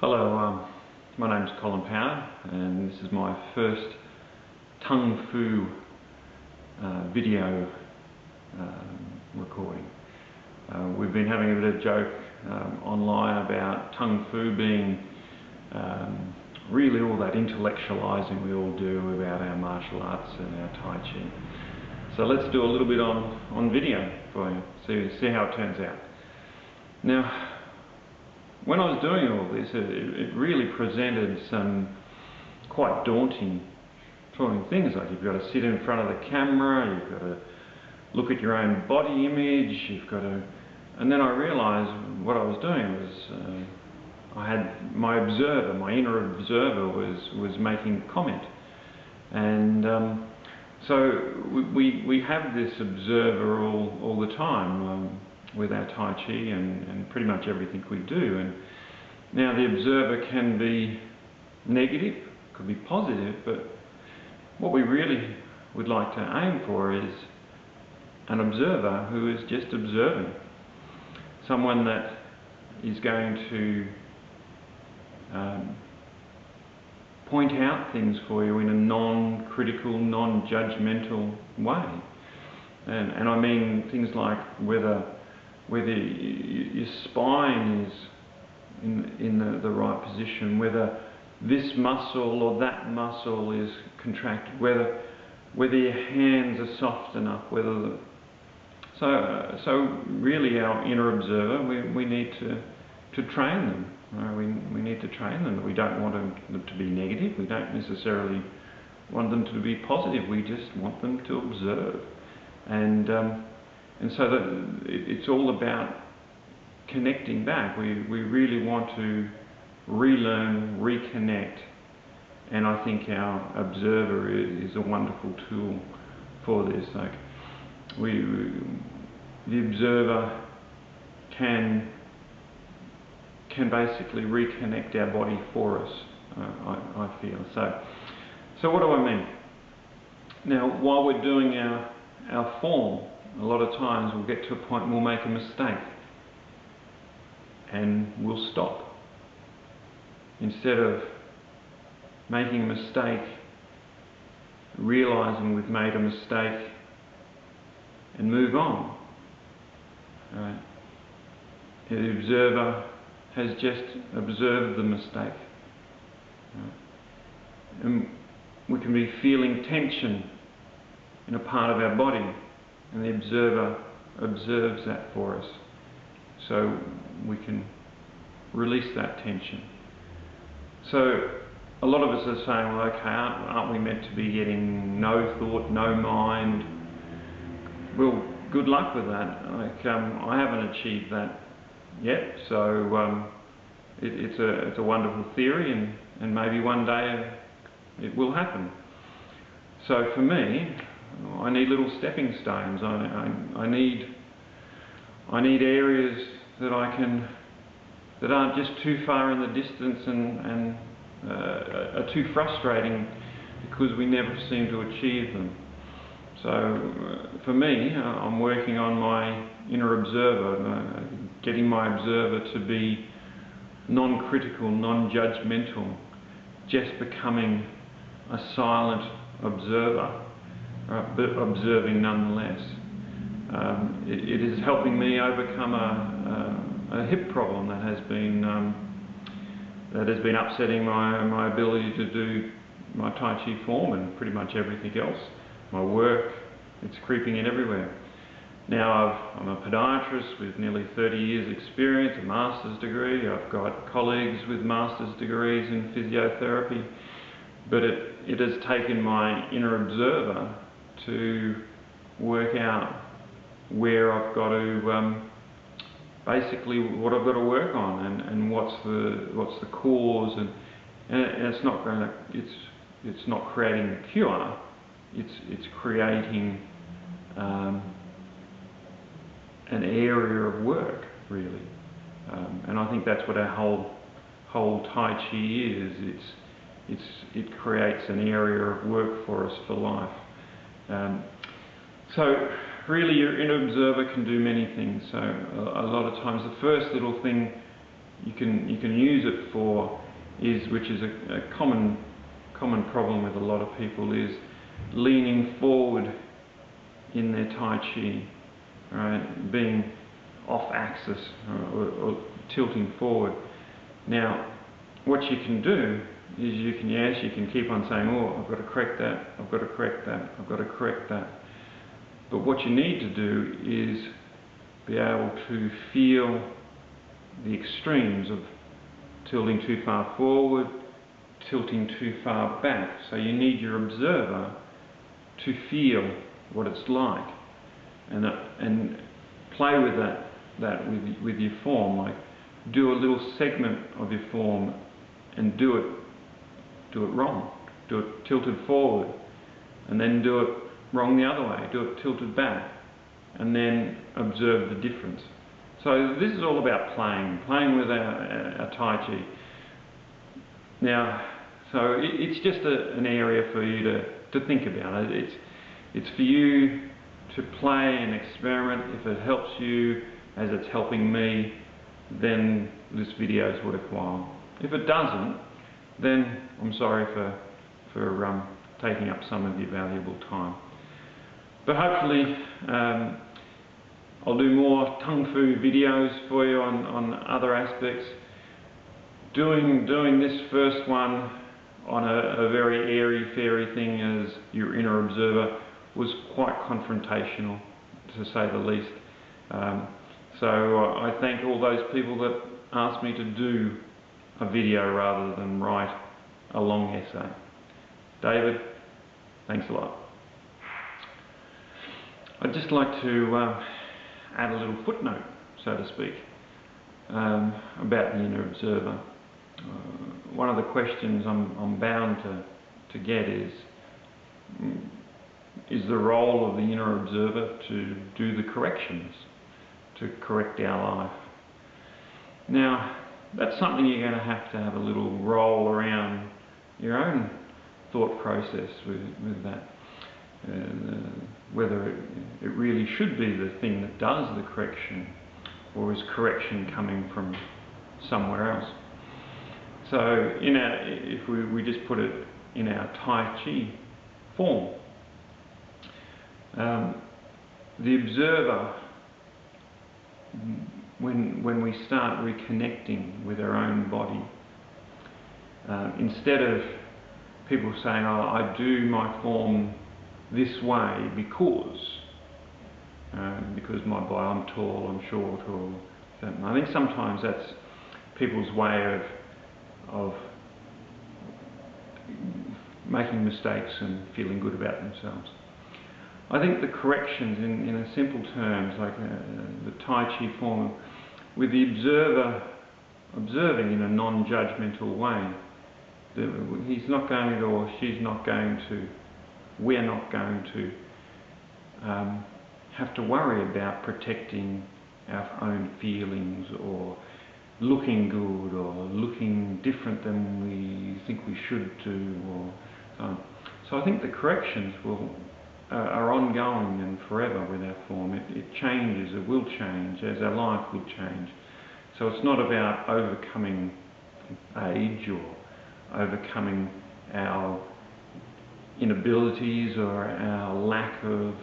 Hello, my name's Colin Power, and this is my first Tung Fu video recording. We've been having a bit of joke online about Tung Fu being really all that intellectualizing we all do about our martial arts and our Tai Chi. So let's do a little bit on video for you, see how it turns out. Now, when I was doing all this, it really presented some quite daunting things. Like, you've got to sit in front of the camera, you've got to look at your own body image, you've got to... And then I realised what I was doing was I had my observer, my inner observer was making comment. And so we have this observer all the time with our Tai Chi and pretty much everything we do. And now the observer can be negative, could be positive, but what we really would like to aim for is an observer who is just observing. Someone that is going to point out things for you in a non-critical, non-judgmental way. And I mean things like whether your spine is in the right position, whether this muscle or that muscle is contracted, whether your hands are soft enough, so really our inner observer, we need to train them. We need to train them. We don't want them to be negative. We don't necessarily want them to be positive. We just want them to observe. And so it's all about connecting back. We really want to relearn, reconnect, and I think our observer is a wonderful tool for this. Like, the observer can basically reconnect our body for us, I feel. So what do I mean? Now, while we're doing our form, a lot of times we'll get to a point and we'll make a mistake and we'll stop. Instead of making a mistake, realizing we've made a mistake and move on. Right? The observer has just observed the mistake. Right? And we can be feeling tension in a part of our body, and the observer observes that for us, so we can release that tension. So a lot of us are saying, well, okay, aren't we meant to be getting no thought, no mind? Well, good luck with that. Like, I haven't achieved that yet, so it's a wonderful theory, and maybe one day it will happen. So for me, I need little stepping stones. I need areas that that aren't just too far in the distance and are too frustrating because we never seem to achieve them. So for me, I'm working on my inner observer, getting my observer to be non-critical, non-judgmental, just becoming a silent observer. But observing nonetheless. It is helping me overcome a hip problem that has been upsetting my ability to do my Tai Chi form and pretty much everything else. My work, it's creeping in everywhere. Now I'm a podiatrist with nearly 30 years experience, a master's degree. I've got colleagues with master's degrees in physiotherapy, but it has taken my inner observer to work out where I've got to, basically what I've got to work on, and what's the cause, and it's not going to, it's not creating a cure, it's creating an area of work, really, and I think that's what our whole Tai Chi is. It creates an area of work for us for life. So really your inner observer can do many things. So a lot of times the first little thing you can use it for which is a common problem with a lot of people, is leaning forward in their Tai Chi, right? Being off axis or tilting forward. Now, what you can do is you can keep on saying, oh, I've got to correct that, I've got to correct that, I've got to correct that. But what you need to do is be able to feel the extremes of tilting too far forward, tilting too far back. So you need your observer to feel what it's like, and play with that with your form. Like, do a little segment of your form and do it wrong. Do it tilted forward, and then do it wrong the other way. Do it tilted back, and then observe the difference. So this is all about playing with our Tai Chi. Now, so it's just an area for you to think about. It's for you to play and experiment. If it helps you as it's helping me, then this video is worthwhile. If it doesn't, then I'm sorry for taking up some of your valuable time. But hopefully I'll do more Tung Fu videos for you on other aspects. Doing this first one on a very airy-fairy thing as your inner observer was quite confrontational, to say the least. So I thank all those people that asked me to do a video rather than write a long essay. David, thanks a lot. I'd just like to add a little footnote, so to speak, about the inner observer. One of the questions I'm bound to get is the role of the inner observer to do the corrections, to correct our life. Now, that's something you're going to have a little roll around your own thought process with that. Whether it really should be the thing that does the correction, or is correction coming from somewhere else. So if we just put it in our Tai Chi form, the observer, when we start reconnecting with our own body, instead of people saying, oh, I do my form this way because my body, I'm tall, I'm short, or something. I think sometimes that's people's way of making mistakes and feeling good about themselves. I think the corrections in a simple terms, like the Tai Chi form, with the observer observing in a non-judgmental way, he's not going to, or she's not going to, we're not going to have to worry about protecting our own feelings, or looking good, or looking different than we think we should do, or so on. So I think the corrections are ongoing and forever with our form. It changes, it will change as our life will change. So it's not about overcoming age or overcoming our inabilities or our lack of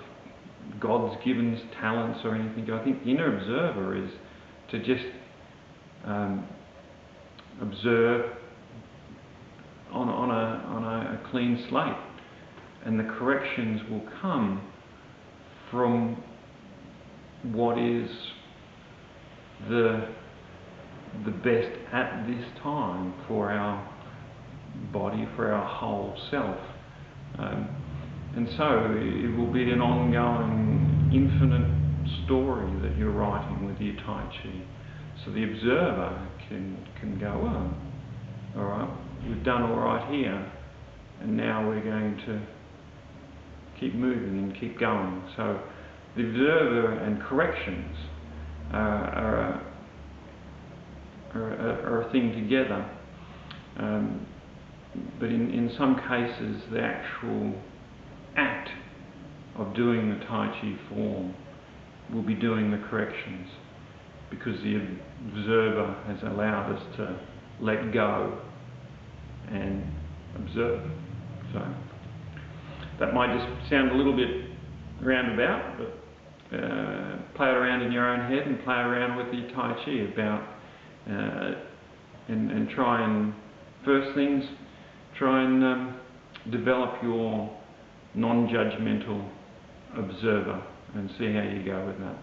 God's given talents or anything. I think the inner observer is to just observe on a clean slate, and the corrections will come from what is the best at this time for our body, for our whole self. And so it will be an ongoing, infinite story that you're writing with your Tai Chi. So the observer can go, oh, all right, we've done all right here, and now we're going to keep moving and keep going. So the observer and corrections are a thing together. But in some cases, the actual act of doing the Tai Chi form will be doing the corrections. because the observer has allowed us to let go and observe. So that might just sound a little bit roundabout, but play it around in your own head and play around with the Tai Chi about and try and first things try and develop your non-judgmental observer and see how you go with that.